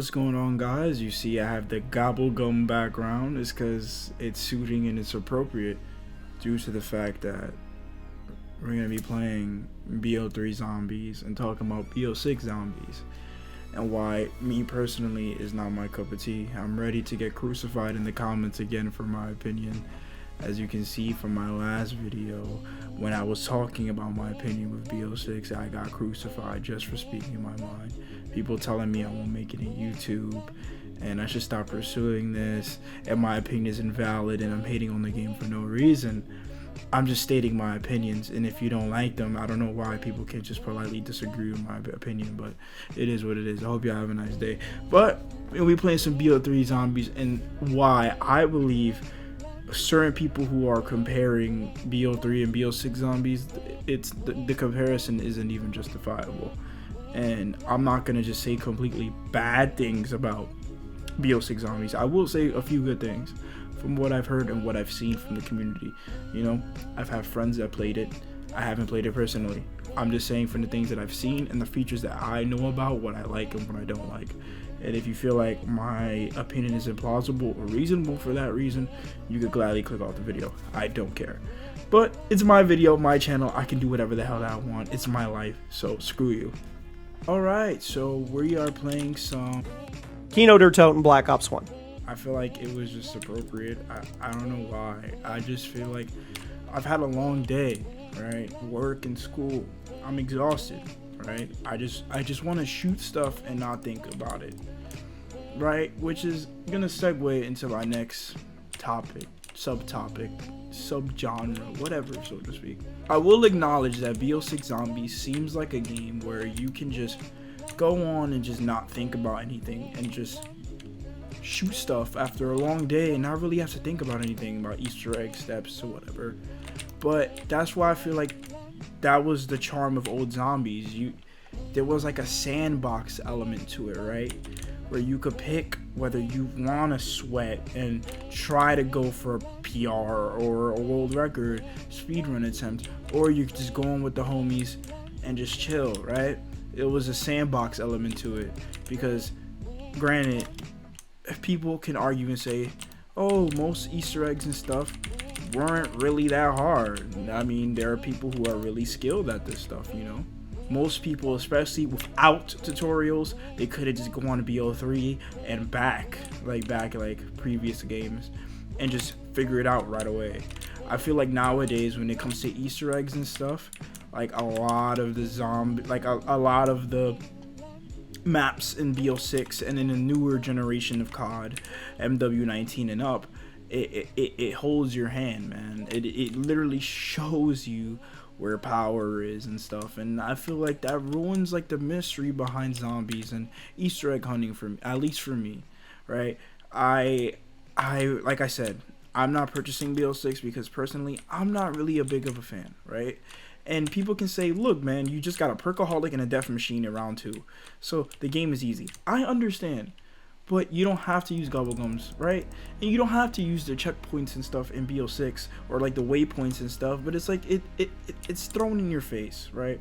What's going on, guys? You see I have the gobblegum background. It's because it's suiting and it's appropriate due to the fact that we're going to be playing BO3 zombies and talking about BO6 zombies and why me personally is not my cup of tea. I'm ready to get crucified in the comments again for my opinion. As you can see from my last video, when I was talking about my opinion with BO6, I got crucified just for speaking my mind. People telling me I won't make it in YouTube and I should stop pursuing this and my opinion is invalid and I'm hating on the game for no reason. I'm just stating my opinions, and if you don't like them, I don't know why people can't just politely disagree with my opinion, but it is what it is. I hope y'all have a nice day. But we playing some BO3 zombies, and why I believe certain people who are comparing BO3 and BO6 zombies, it's the comparison isn't even justifiable. And I'm not gonna just say completely bad things about BO6 zombies. I will say a few good things from what I've heard and what I've seen from the community. You know, I've had friends that played it. I haven't played it personally. I'm just saying from the things that I've seen and the features that I know about, what I like and what I don't like. And if you feel like my opinion is implausible or reasonable for that reason, you could gladly click off the video. I don't care. But it's my video, my channel. I can do whatever the hell that I want. It's my life, so screw you. Alright, so we are playing some Kino Der Toten Black Ops 1. I feel like it was just appropriate. I don't know why. I just feel like I've had a long day, right? Work and school. I'm exhausted, right? I just want to shoot stuff and not think about it, right? Which is gonna segue into my next topic, subtopic, subgenre, whatever, so to speak. I will acknowledge that BO6 Zombies seems like a game where you can just go on and just not think about anything and just shoot stuff after a long day and not really have to think about anything about Easter egg steps or whatever. But that's why I feel like that was the charm of old zombies. There was like a sandbox element to it, right? Where you could pick whether you want to sweat and try to go for a PR or a world record speedrun attempt, or you could just go on with the homies and just chill, right? It was a sandbox element to it, because granted, people can argue and say, oh, most Easter eggs and stuff weren't really that hard. I mean, there are people who are really skilled at this stuff, you know. Most people, especially without tutorials, they could have just gone to BO3 and back like previous games and just figure it out right away. I feel like nowadays when it comes to Easter eggs and stuff, like a lot of the a lot of the maps in BO6 and in a newer generation of COD, MW19 and up, it holds your hand, man. It literally shows you where power is and stuff, and I feel like that ruins like the mystery behind zombies and Easter egg hunting, for me, at least for me, right? I like I said, I'm not purchasing BO6 because personally I'm not really a big of a fan, right? And people can say, look, man, you just got a perkaholic and a death machine in round 2, so the game is easy. I understand, but you don't have to use gobblegums, right? And you don't have to use the checkpoints and stuff in BO6 or like the waypoints and stuff, but it's like it's thrown in your face, right?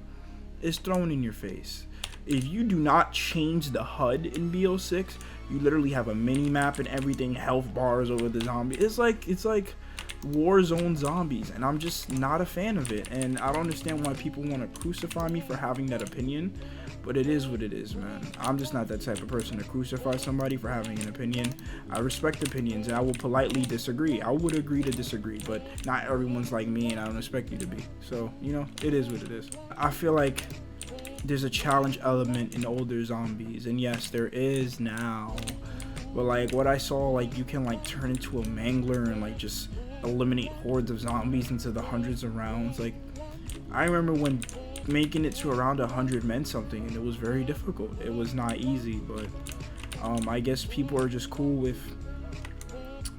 It's thrown in your face. If you do not change the HUD in BO6, you literally have a mini map and everything, health bars over the zombie. It's like Warzone zombies, and I'm just not a fan of it, and I don't understand why people want to crucify me for having that opinion, but it is what it is, man. I'm just not that type of person to crucify somebody for having an opinion. I respect opinions and I will politely disagree. I would agree to disagree, but not everyone's like me and I don't expect you to be. So, you know, it is what it is. I feel like there's a challenge element in older zombies, and yes, there is now, but like what I saw, like you can like turn into a mangler and like just eliminate hordes of zombies into the hundreds of rounds. Like I remember when making it to around 100 meant something, and it was very difficult. It was not easy, but I guess people are just cool with,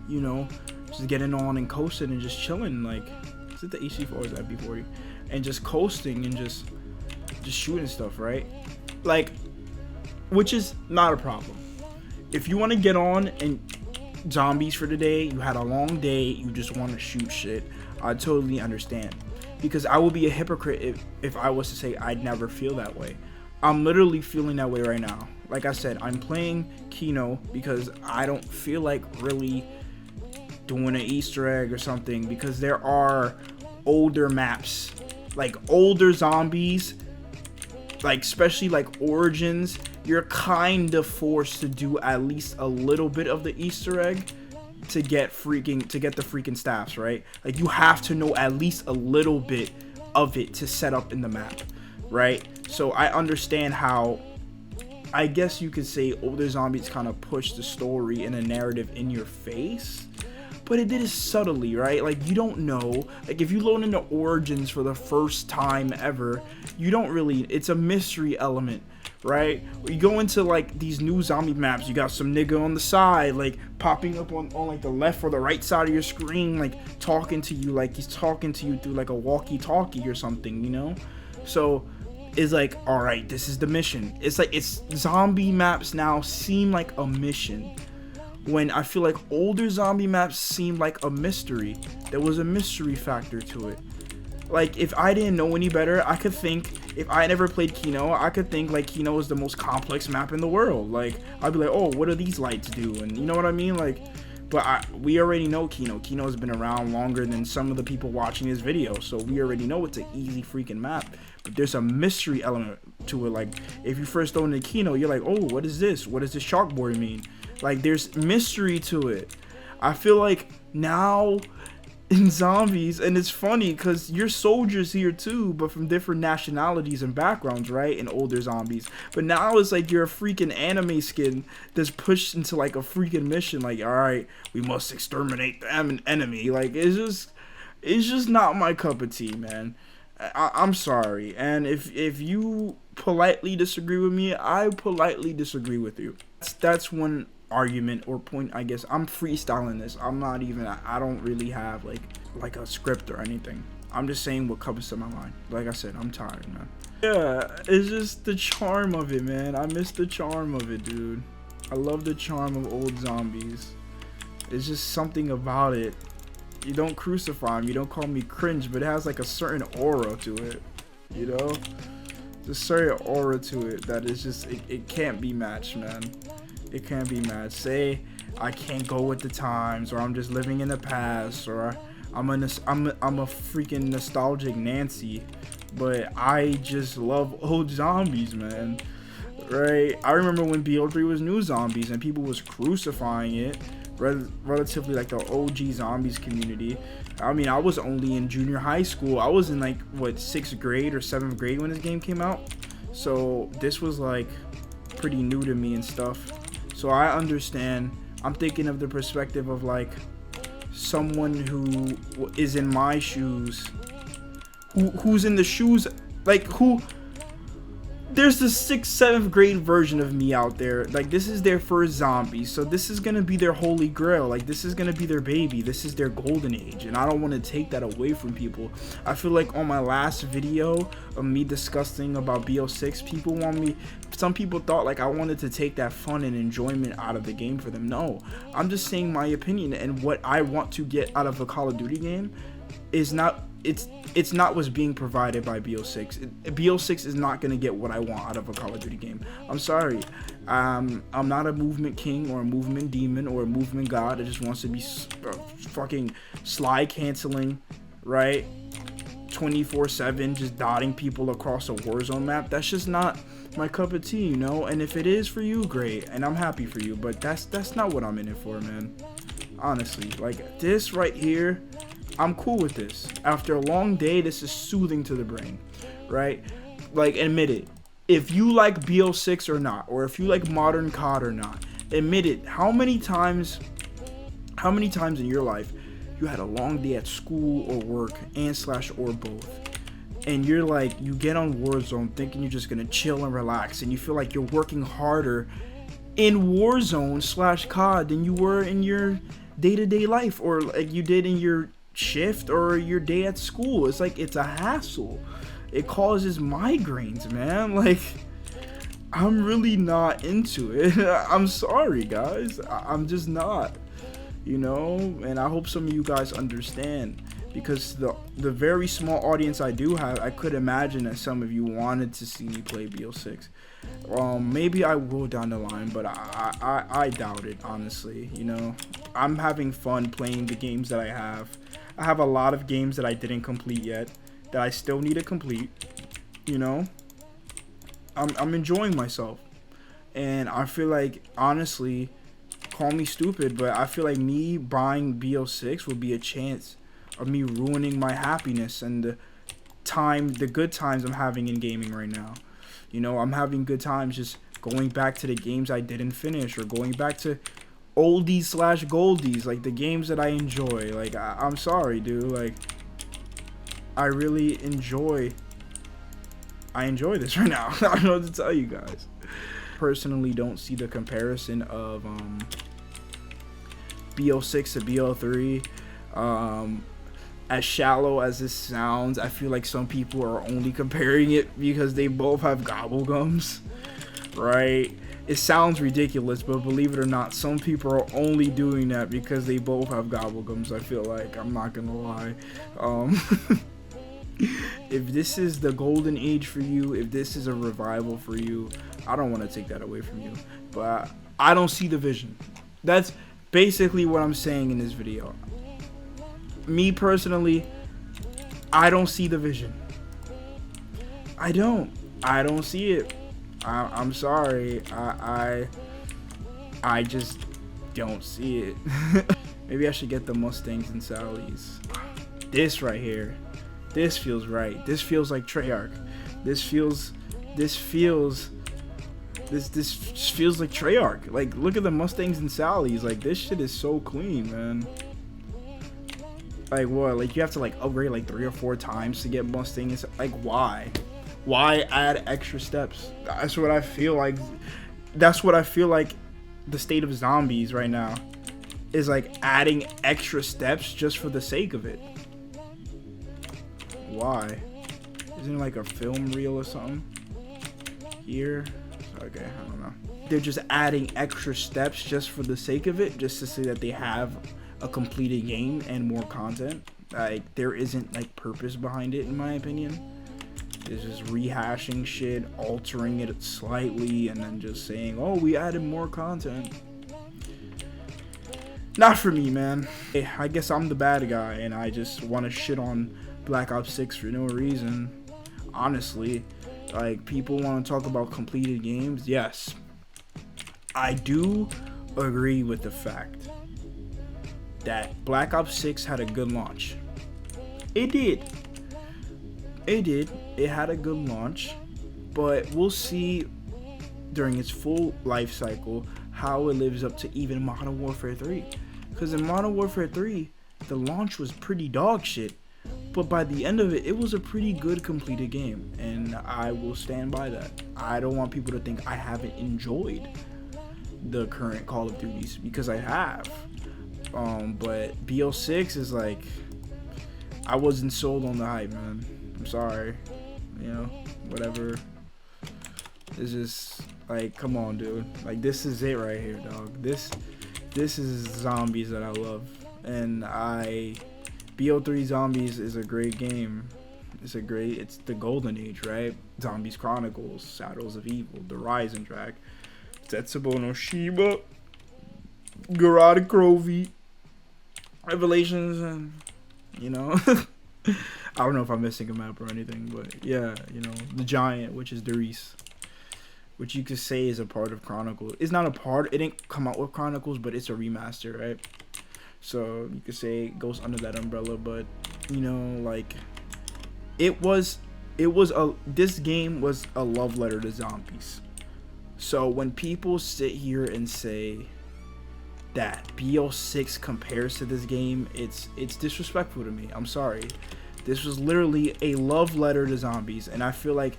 you know, just getting on and coasting and just chilling. Like, is it the AC4 or is that B40? And just coasting and just shooting stuff, right? Like, which is not a problem. If you want to get on and zombies for the day, you had a long day, you just want to shoot shit, I totally understand, because I would be a hypocrite if I was to say I'd never feel that way. I'm literally feeling that way right now, like I said, I'm playing Kino because I don't feel like really doing an Easter egg or something, because there are older maps, like older zombies, like especially like Origins. You're kind of forced to do at least a little bit of the Easter egg to get the freaking staffs, right? Like you have to know at least a little bit of it to set up in the map, right? So I understand how, I guess you could say, older zombies kind of push the story and a narrative in your face, but it did it subtly, right? Like you don't know, like if you load into Origins for the first time ever, you don't really, it's a mystery element, right? You go into like these new zombie maps, you got some nigga on the side, like popping up on like the left or the right side of your screen, like talking to you, like he's talking to you through like a walkie-talkie or something, you know? So it's like, all right, this is the mission. It's like, it's zombie maps now seem like a mission, when I feel like older zombie maps seem like a mystery. There was a mystery factor to it. Like if I didn't know any better, I could think, if I never played Kino, I could think like Kino is the most complex map in the world. Like I'd be like, oh, what do these lights do? And you know what I mean? Like, but we already know Kino. Kino has been around longer than some of the people watching this video, so we already know it's an easy freaking map. But there's a mystery element to it. Like if you first throw into Kino, you're like, oh, what is this? What does this chalkboard mean? Like there's mystery to it. I feel like now in zombies, and it's funny because you're soldiers here too, but from different nationalities and backgrounds, right? In older zombies, but now it's like you're a freaking anime skin that's pushed into like a freaking mission. Like, all right, we must exterminate the enemy. Like it's just not my cup of tea, man. I'm sorry, and if you politely disagree with me, I politely disagree with you. That's one argument or point, I guess. I'm freestyling this. I'm not even, I don't really have like a script or anything. I'm just saying what comes to my mind. Like I said, I'm tired, man. Yeah, it's just the charm of it, man. I miss the charm of it, dude. I love the charm of old zombies. It's just something about it. You don't crucify me, you don't call me cringe, but it has like a certain aura to it, you know? There's a certain aura to it that is just, it can't be matched, man. It can't be matched. Say I can't go with the times, or I'm just living in the past, or I'm a freaking nostalgic Nancy, but I just love old zombies, man. Right? I remember when BO3 was new zombies and people was crucifying it, relatively like the OG zombies community. I mean, I was only in junior high school. I was in like what, 6th grade or 7th grade when this game came out, so this was like pretty new to me and stuff. So I understand. I'm thinking of the perspective of like someone who is in my shoes, who's in the shoes, like who, there's the 6th, 7th grade version of me out there. Like this is their first zombie, so this is gonna be their holy grail. Like this is gonna be their baby. This is their golden age, and I don't want to take that away from people. I feel like on my last video of me discussing about BO6, some people thought like I wanted to take that fun and enjoyment out of the game for them. No, I'm just saying my opinion, and what I want to get out of a Call of Duty game is not, it's not what's being provided by BO6. BO6 is not gonna get what I want out of a Call of Duty game. I'm sorry. I'm not a movement king or a movement demon or a movement god that just wants to be fucking slide canceling, right? 24/7, just dotting people across a Warzone map. That's just not my cup of tea, you know? And if it is for you, great, and I'm happy for you, but that's not what I'm in it for, man. Honestly, like this right here, I'm cool with this. After a long day, this is soothing to the brain, right? Like, admit it. If you like BO6 or not, or if you like modern COD or not, admit it. How many times in your life you had a long day at school or work or both, and you're like, you get on Warzone thinking you're just gonna chill and relax, and you feel like you're working harder in Warzone / COD than you were in your day-to-day life, or like you did in your shift or your day at school. It's like, it's a hassle. It causes migraines, man. Like, I'm really not into it. I'm sorry, guys. I'm just not, you know? And I hope some of you guys understand. because the very small audience I do have, I could imagine that some of you wanted to see me play BO6. Maybe I will down the line, but I doubt it, honestly. You know, I'm having fun playing the games that I have. I have a lot of games that I didn't complete yet that I still need to complete. You know, I'm enjoying myself, and I feel like, honestly, call me stupid, but I feel like me buying BO6 would be a chance of me ruining my happiness and the good times I'm having in gaming right now. You know, I'm having good times just going back to the games I didn't finish, or going back to oldies slash goldies, like the games that I enjoy. Like, I'm sorry, dude. Like, I really enjoy this right now. I don't know what to tell you guys. Personally, don't see the comparison of BO6 to BO3. As shallow as this sounds, I feel like some people are only comparing it because they both have gobblegums, right? It sounds ridiculous, but believe it or not, some people are only doing that because they both have gobblegums. I feel like, I'm not gonna lie. If this is the golden age for you, if this is a revival for you, I don't want to take that away from you, but I don't see the vision. That's basically what I'm saying in this video. Me personally, I don't see the vision. I don't see it. I'm sorry. I just don't see it. Maybe I should get the Mustangs and Sallys. This right here, this feels right. This feels like Treyarch. This feels like Treyarch. Like, look at the Mustangs and Sallys. Like, this shit is so clean, man. Like, what? Like, you have to, like, upgrade, like, 3 or 4 times to get Mustangs? Like, why? Why add extra steps? That's what I feel like. That's what I feel like the state of zombies right now is, like, adding extra steps just for the sake of it. Why? Isn't it, like, a film reel or something? Here? Okay, I don't know. They're just adding extra steps just for the sake of it, just to say that they have a completed game and more content. Like, there isn't, like, purpose behind it, in my opinion. It's just rehashing shit, altering it slightly, and then just saying, oh, we added more content. Not for me, man. I guess I'm the bad guy, and I just want to shit on Black Ops 6 for no reason. Honestly, like, people want to talk about completed games. Yes, I do agree with the fact that Black Ops 6 had a good launch. It did. It had a good launch, but we'll see during its full life cycle how it lives up to even Modern Warfare 3. Because in Modern Warfare 3, the launch was pretty dog shit, but by the end of it, it was a pretty good completed game, and I will stand by that. I don't want people to think I haven't enjoyed the current Call of Duties, because I have. But BO6 is like, I wasn't sold on the hype, man. I'm sorry, you know, whatever. It's just like, come on, dude. Like, this is it right here, dog. This is zombies that I love, and BO3 Zombies is a great game. It's the golden age, right? Zombies Chronicles, Shadows of Evil, The Rising Track, Tetsubo no Shiba, Garada Crovy, Revelations, and, you know, I don't know if I'm missing a map or anything, but yeah, you know, The Giant, which is Darius, which you could say is a part of Chronicles. It's not a part, it didn't come out with Chronicles, but it's a remaster, right? So you could say it goes under that umbrella, but, you know, like, this game was a love letter to zombies. So when people sit here and say that BO6 compares to this game, it's disrespectful to me. I'm sorry. This was literally a love letter to zombies, and I feel like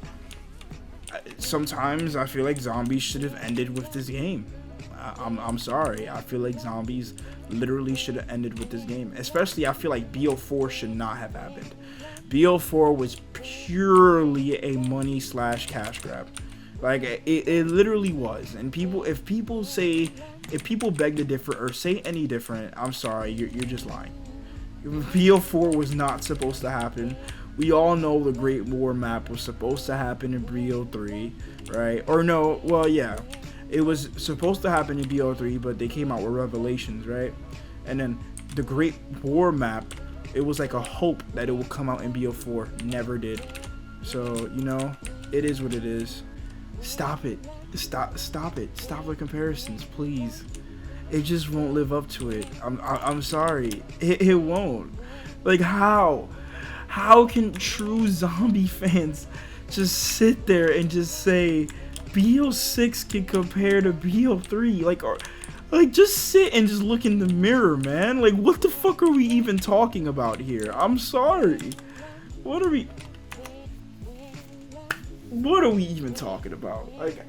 sometimes I feel like zombies should have ended with this game. I'm sorry. I feel like zombies literally should have ended with this game. Especially, I feel like BO4 should not have happened. BO4 was purely a money / cash grab. Like, it literally was. And if people beg to differ or say any different, I'm sorry, you're just lying. BO4 was not supposed to happen. We all know the Great War map was supposed to happen in BO3, right? Or no, well, yeah. It was supposed to happen in BO3, but they came out with Revelations, right? And then the Great War map, it was like a hope that it would come out in BO4. Never did. So, you know, it is what it is. Stop it. Stop it. Stop the comparisons, please. It just won't live up to it. I'm sorry. It won't. Like, how? How can true zombie fans just sit there and just say BO6 can compare to BO3? Like, just sit and just look in the mirror, man. Like, what the fuck are we even talking about here? I'm sorry. What are we even talking about? Like,